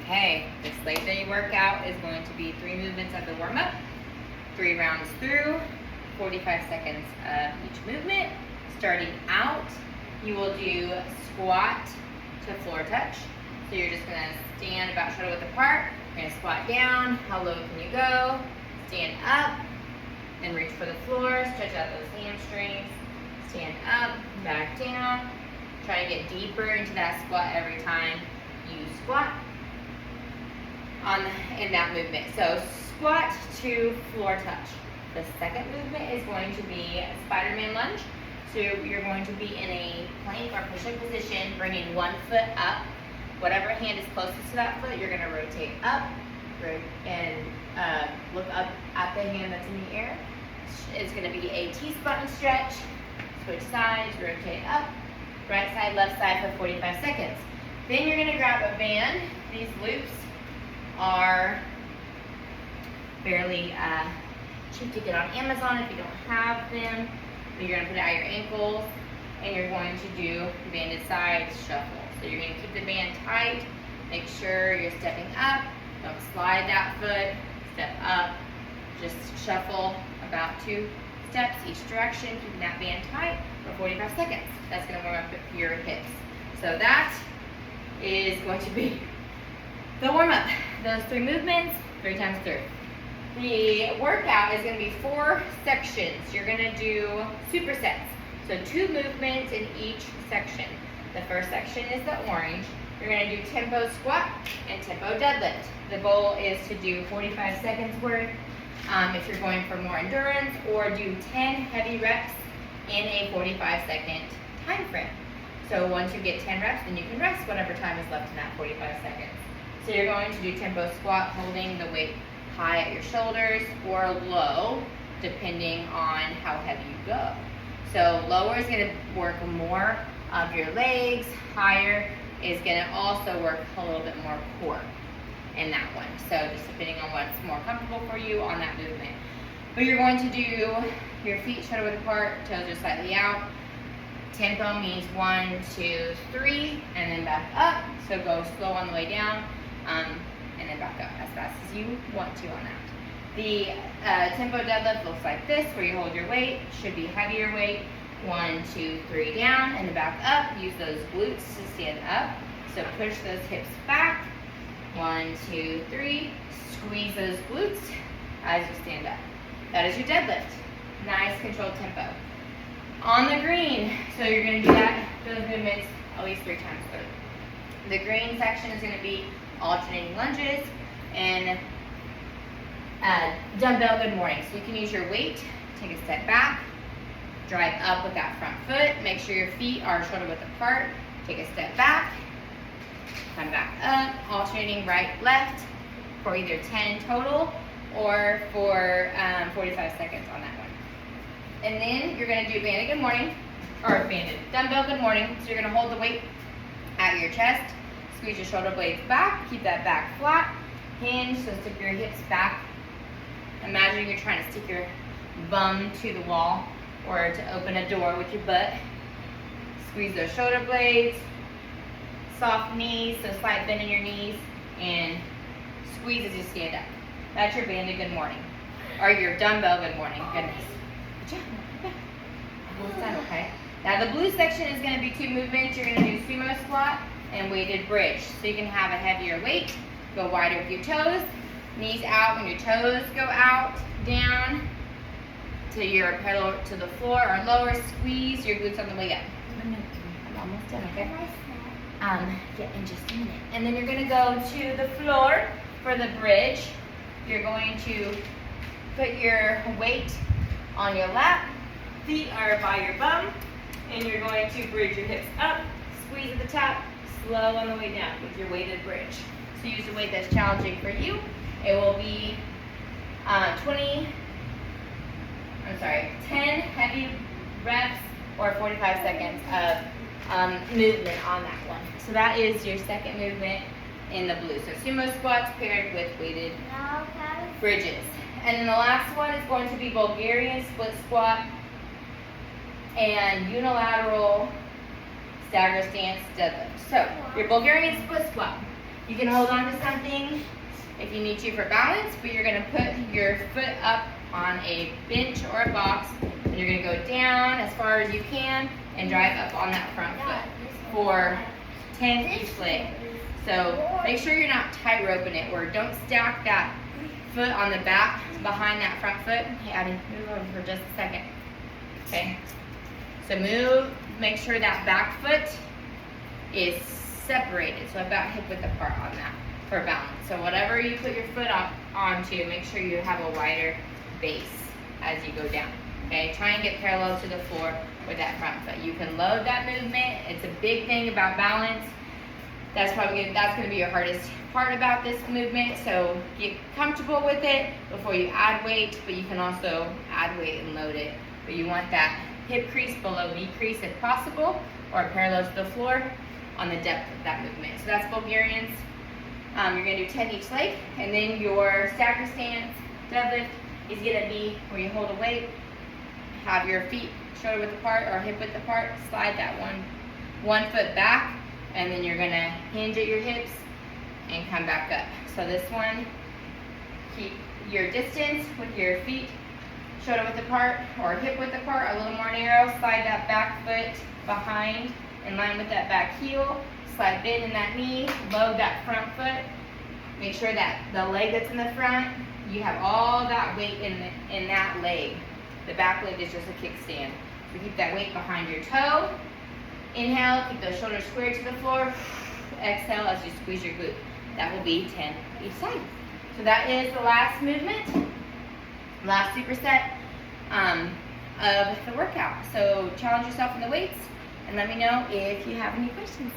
Okay, this leg day workout is going to be 3 movements of the warm-up, 3 rounds through, 45 seconds of each movement. Starting out, you will do squat to floor touch. So you're just gonna stand about shoulder width apart. You're gonna squat down. How low can you go? Stand up and reach for the floor. Stretch out those hamstrings. Stand up, back down. Try to get deeper into that squat every time you squat in that movement. So squat to floor touch. The second movement is going to be a Spider-Man lunge. So you're going to be in a plank or push-up position, bringing one foot up. Whatever hand is closest to that foot, you're going to rotate up and look up at the hand that's in the air. It's going to be a T-spot stretch. Switch sides, rotate up, right side, left side for 45 seconds. Then you're going to grab a band. These loops are fairly cheap to get on Amazon if you don't have them. But you're going to put it at your ankles, and you're going to do banded sides shuffle. So you're going to keep the band tight. Make sure you're stepping up. Don't slide that foot. Step up. Just shuffle about 2 steps each direction, keeping that band tight for 45 seconds. That's going to warm up your hips. So that is going to be the warm-up. Those 3 movements, 3 times 3. The workout is going to be 4 sections. You're going to do supersets. So 2 movements in each section. The first section is the orange. You're going to do tempo squat and tempo deadlift. The goal is to do 45 seconds worth if you're going for more endurance, or do 10 heavy reps in a 45-second time frame. So once you get 10 reps, then you can rest whatever time is left in that 45 seconds. So you're going to do tempo squat, holding the weight high at your shoulders or low, depending on how heavy you go. So lower is going to work more of your legs. Higher is going to also work a little bit more core in that one. So just depending on what's more comfortable for you on that movement. But you're going to do your feet shoulder width apart, toes are slightly out. Tempo means 1, 2, 3, and then back up. So go slow on the way down, and then back up as fast as you want to on that. The tempo deadlift looks like this, where you hold your weight. Should be heavier weight. 1, 2, 3 down, and then back up. Use those glutes to stand up. So push those hips back. 1, 2, 3. Squeeze those glutes as you stand up. That is your deadlift. Nice controlled tempo. On the green, so you're going to do those movements at least 3 times through. The green section is going to be alternating lunges and dumbbell good morning. So you can use your weight, take a step back, drive up with that front foot, make sure your feet are shoulder width apart, take a step back, come back up, alternating right, left for either 10 total or for 45 seconds on that one. And then you're going to do banded good morning, or banded dumbbell good morning. So you're going to hold the weight at your chest, squeeze your shoulder blades back, keep that back flat, hinge, so stick your hips back. Imagine you're trying to stick your bum to the wall or to open a door with your butt. Squeeze those shoulder blades, soft knees, so slight bend in your knees, and squeeze as you stand up. That's your banded good morning, or your dumbbell good morning. Goodness. Good job. Almost done, okay? Now the blue section is going to be 2 movements. You're going to do sumo squat and weighted bridge. So you can have a heavier weight, go wider with your toes, knees out when your toes go out, down to your pedal to the floor or lower, squeeze your glutes on the way up. I'm almost done, okay? Yeah, in just a minute. And then you're going to go to the floor for the bridge. You're going to put your weight on your lap, feet are by your bum, and you're going to bridge your hips up, squeeze at the top, slow on the way down with your weighted bridge. So use a weight that's challenging for you. It will be 10 heavy reps or 45 seconds of movement on that one. So that is your second movement in the blue. So sumo squats paired with weighted bridges. And then the last one is going to be Bulgarian split squat and unilateral stagger stance deadlift. So your Bulgarian split squat. You can hold on to something if you need to for balance, but you're gonna put your foot up on a bench or a box, and you're gonna go down as far as you can and drive up on that front foot for 10 each leg. So make sure you're not tight roping it, or don't stack that foot on the back behind that front foot. Hey, Abby, move over for just a second. Okay. So make sure that back foot is separated, so about hip width apart on that for balance. So whatever you put your foot onto, make sure you have a wider base as you go down. Okay, try and get parallel to the floor with that front foot. You can load that movement. It's a big thing about balance. That's going to be your hardest part about this movement. So get comfortable with it before you add weight, but you can also add weight and load it. But you want that hip crease below knee crease if possible, or parallel to the floor on the depth of that movement. So that's Bulgarians. You're going to do 10 each leg, and then your stacker stance deadlift is going to be where you hold a weight, have your feet shoulder width apart or hip width apart, slide that one foot back, and then you're going to hinge at your hips and come back up. So this one, keep your distance with your feet shoulder width apart or hip width apart, a little more narrow. Slide that back foot behind in line with that back heel. Slide bend in that knee, load that front foot. Make sure that the leg that's in the front, you have all that weight in that leg. The back leg is just a kickstand. So keep that weight behind your toe. Inhale, keep those shoulders squared to the floor. Exhale as you squeeze your glute. That will be 10 each side. So that is the last movement, last superset of the workout. So challenge yourself in the weights and let me know if you have any questions.